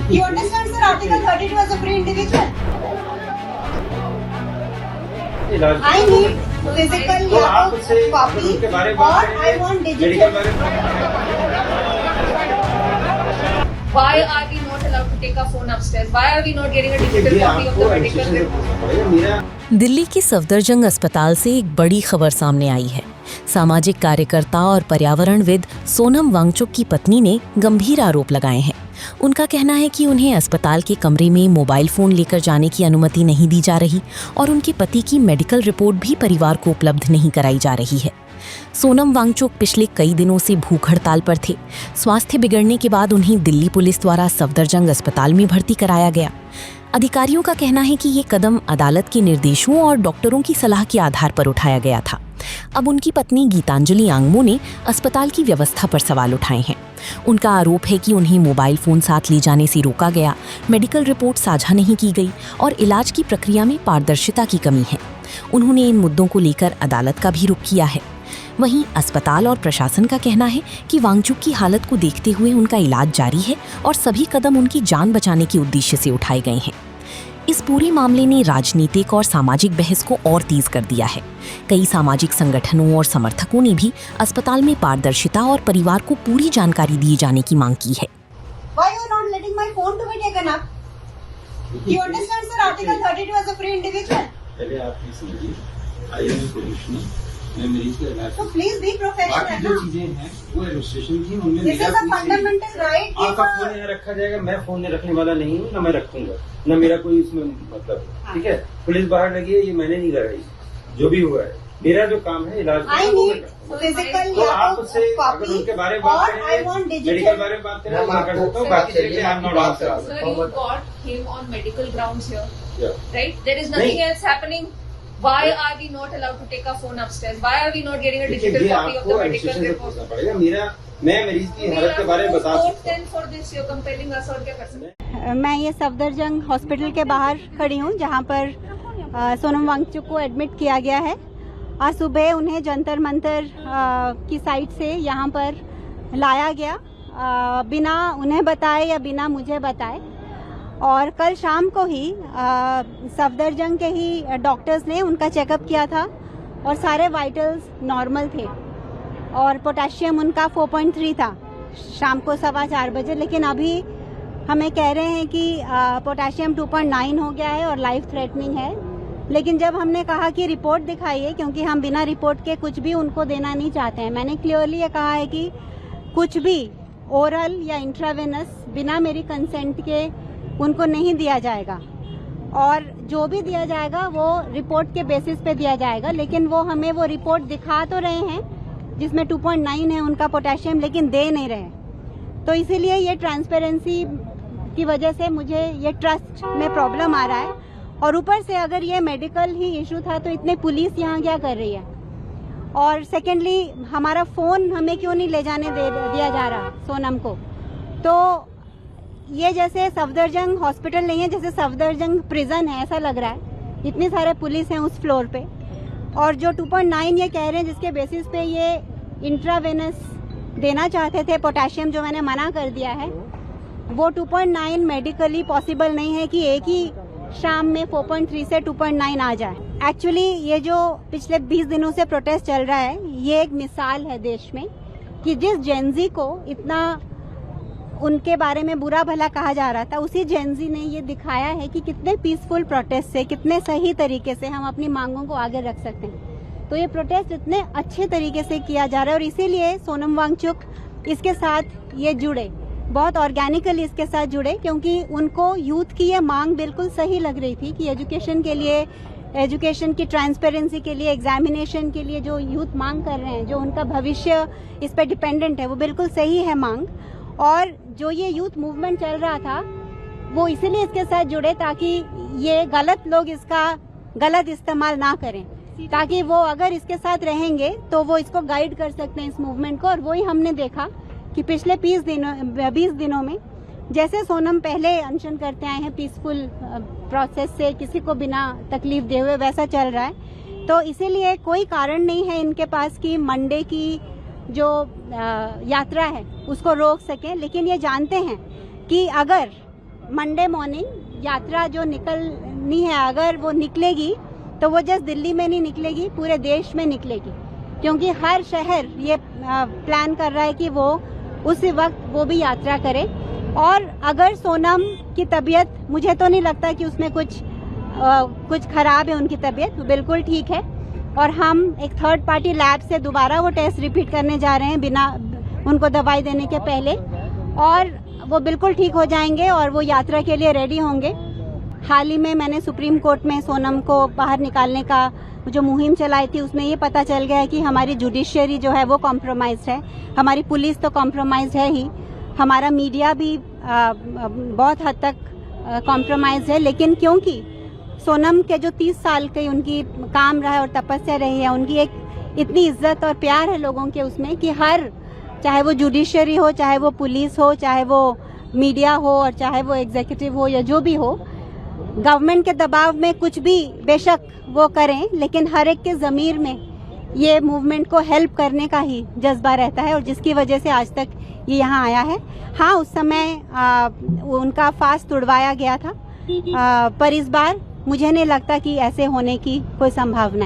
You understand, sir? Article 32 as a free individual. I need physical या तो copy और I want digital. Why are we not allowed to take our phone upstairs? Why are we not getting a digital copy of the medical report? Delhi की सफदरजंग अस्पताल से एक बड़ी खबर सामने आई है। सामाजिक कार्यकर्ता और पर्यावरणविद सोनम वांगचुक की पत्नी ने गंभीर आरोप लगाए हैं। उनका कहना है कि उन्हें अस्पताल के कमरे में मोबाइल फोन लेकर जाने की अनुमति नहीं दी जा रही और उनके पति की मेडिकल रिपोर्ट भी परिवार को उपलब्ध नहीं कराई जा रही है। सोनम वांगचुक पिछले कई दिनों से भूख हड़ताल पर थे। स्वास्थ्य बिगड़ने के बाद उन्हें दिल्ली पुलिस द्वारा सफदरजंग अस्पताल में भर्ती कराया गया। अधिकारियों का कहना है कि ये कदम अदालत के निर्देशों और डॉक्टरों की सलाह के आधार पर उठाया गया था। अब उनकी पत्नी गीतांजलि आंगमो ने अस्पताल की व्यवस्था पर सवाल उठाए हैं। उनका आरोप है कि उन्हें मोबाइल फोन साथ ले जाने से रोका गया, मेडिकल रिपोर्ट साझा नहीं की गई और इलाज की प्रक्रिया में पारदर्शिता की कमी है। उन्होंने इन मुद्दों को लेकर अदालत का भी रुख किया है। वहीं अस्पताल और प्रशासन का कहना है कि वांगचुक की हालत को देखते हुए उनका इलाज जारी है और सभी कदम उनकी जान बचाने के उद्देश्य से उठाए गए हैं। इस पूरे मामले ने राजनीतिक और सामाजिक बहस को और तेज कर दिया है। कई सामाजिक संगठनों और समर्थकों ने भी अस्पताल में पारदर्शिता और परिवार को पूरी जानकारी दिए जाने की मांग की है। Why you not letting my phone to be taken up? You understand, sir? Article 32 as a free individual. पहले आप ये समझिए, आई एम प्रोफेशनल, मैं मरीज का इलाज। So please be professional. बाकी जो चीजें हैं वो रजिस्ट्रेशन की उनमें This is a fundamental right. आपका फोन यहाँ रखा जाएगा, मैं फोन नहीं रखने वाला नहीं हूँ, ना मैं रखूंगा, ना मेरा कोई इसमें मतलब। ठीक है, पुलिस बाहर लगी है, ये मैंने नहीं लगाई। जो भी हुआ है, मेरा जो काम है इलाज I need physical तो या आप तो उससे अगर copy उनके बारे में बात और I करेंगे, want मेडिकल digital. बारे में बात करेंगे, मैं कर सकता हूँ। बाकी चीजें I'm not answer. Sir, you got him on medical grounds here, Yeah. right? There is nothing नहीं. else happening. Why are we not allowed to take our phone upstairs? Why are we not getting a देखिए, digital ये copy of आपको the medical administration से report? पूछना पड़ेगा। मैं मरीज की हालत के बारे में बता सकता हूँ। Then for this, you're compelling us और क्या कर सकते हैं? मैं ये सफदरजंग हॉस्पिटल के बाहर खड़ी हूँ जहाँ पर सोनम वांगचुक को एडमिट किया गया है। आज सुबह उन्हें जंतर मंतर की साइड से यहाँ पर लाया गया बिना उन्हें बताए या बिना मुझे बताए। और कल शाम को ही सफदरजंग के ही डॉक्टर्स ने उनका चेकअप किया था और सारे वाइटल्स नॉर्मल थे और पोटेशियम उनका 4.3 था शाम को 4:15 बजे। लेकिन अभी हमें कह रहे हैं कि पोटेशियम 2.9 हो गया है और लाइफ थ्रेटनिंग है। लेकिन जब हमने कहा कि रिपोर्ट दिखाइए, क्योंकि हम बिना रिपोर्ट के कुछ भी उनको देना नहीं चाहते हैं, मैंने क्लियरली ये कहा है कि कुछ भी ओरल या इंट्रावेनस बिना मेरी कंसेंट के उनको नहीं दिया जाएगा और जो भी दिया जाएगा वो रिपोर्ट के बेसिस पे दिया जाएगा। लेकिन वो हमें वो रिपोर्ट दिखा तो रहे हैं जिसमें 2.9 है उनका पोटेशियम, लेकिन दे नहीं रहे। तो इसीलिए ये ट्रांसपेरेंसी की वजह से मुझे ये ट्रस्ट में प्रॉब्लम आ रहा है। और ऊपर से अगर ये मेडिकल ही इशू था तो इतने पुलिस यहाँ क्या कर रही है? और सेकेंडली हमारा फ़ोन हमें क्यों नहीं ले जाने दिया जा रहा सोनम को? तो ये जैसे सफदरजंग हॉस्पिटल नहीं है, जैसे सफदरजंग प्रिजन है ऐसा लग रहा है। इतनी सारे पुलिस हैं उस फ्लोर पे और जो 2.9 ये कह रहे हैं जिसके बेसिस पे ये इंट्रावेनस देना चाहते थे पोटेशियम, जो मैंने मना कर दिया है, वो 2.9 मेडिकली पॉसिबल नहीं है कि एक ही शाम में 4.3 से 2.9 आ जाए। एक्चुअली ये जो पिछले 20 दिनों से प्रोटेस्ट चल रहा है, ये एक मिसाल है देश में कि जिस जेनजी को इतना उनके बारे में बुरा भला कहा जा रहा था, उसी जेनजी ने ये दिखाया है कि कितने पीसफुल प्रोटेस्ट से, कितने सही तरीके से हम अपनी मांगों को आगे रख सकते हैं। तो ये प्रोटेस्ट इतने अच्छे तरीके से किया जा रहा है और इसीलिए सोनम वांगचुक इसके साथ ये जुड़े, बहुत ऑर्गेनिकली इसके साथ जुड़े, क्योंकि उनको यूथ की ये मांग बिल्कुल सही लग रही थी कि एजुकेशन के लिए, एजुकेशन की ट्रांसपेरेंसी के लिए, एग्जामिनेशन के लिए जो यूथ मांग कर रहे हैं, जो उनका भविष्य इस पर डिपेंडेंट है, वो बिल्कुल सही है मांग। और जो ये यूथ मूवमेंट चल रहा था वो इसीलिए इसके साथ जुड़े ताकि ये गलत लोग इसका गलत इस्तेमाल ना करें, ताकि वो अगर इसके साथ रहेंगे तो वो इसको गाइड कर सकते हैं इस मूवमेंट को। और वही हमने देखा कि पिछले 20 दिनों में जैसे सोनम पहले अनशन करते आए हैं पीसफुल प्रोसेस से, किसी को बिना तकलीफ दे हुए, वैसा चल रहा है। तो इसीलिए कोई कारण नहीं है इनके पास कि मंडे की जो यात्रा है उसको रोक सकें। लेकिन ये जानते हैं कि अगर मंडे मॉर्निंग यात्रा जो निकलनी है, अगर वो निकलेगी तो वो जस्ट दिल्ली में नहीं निकलेगी, पूरे देश में निकलेगी, क्योंकि हर शहर ये प्लान कर रहा है कि वो उसी वक्त वो भी यात्रा करे। और अगर सोनम की तबीयत, मुझे तो नहीं लगता कि उसमें कुछ खराब है उनकी तबीयत, बिल्कुल ठीक है। और हम एक थर्ड पार्टी लैब से दोबारा वो टेस्ट रिपीट करने जा रहे हैं बिना उनको दवाई देने के पहले, और वो बिल्कुल ठीक हो जाएंगे और वो यात्रा के लिए रेडी होंगे। हाल ही में मैंने सुप्रीम कोर्ट में सोनम को बाहर निकालने का जो मुहिम चलाई थी, उसमें ये पता चल गया है कि हमारी जुडिशियरी जो है वो कॉम्प्रोमाइज्ड है, हमारी पुलिस तो कॉम्प्रोमाइज्ड है ही, हमारा मीडिया भी बहुत हद तक कॉम्प्रोमाइज है। लेकिन क्योंकि सोनम के जो 30 साल के उनकी काम रहा है और तपस्या रही है, उनकी एक इतनी इज्जत और प्यार है लोगों के उसमें कि हर, चाहे वो जुडिशियरी हो, चाहे वो पुलिस हो, चाहे वो मीडिया हो और चाहे वो एग्जीक्यूटिव हो या जो भी हो, गवर्नमेंट के दबाव में कुछ भी बेशक वो करें, लेकिन हर एक के ज़मीर में ये मूवमेंट को हेल्प करने का ही जज्बा रहता है, और जिसकी वजह से आज तक ये यहाँ आया है। हाँ, उस समय उनका फास्ट तुड़वाया गया था, पर इस बार मुझे नहीं लगता कि ऐसे होने की कोई संभावना है।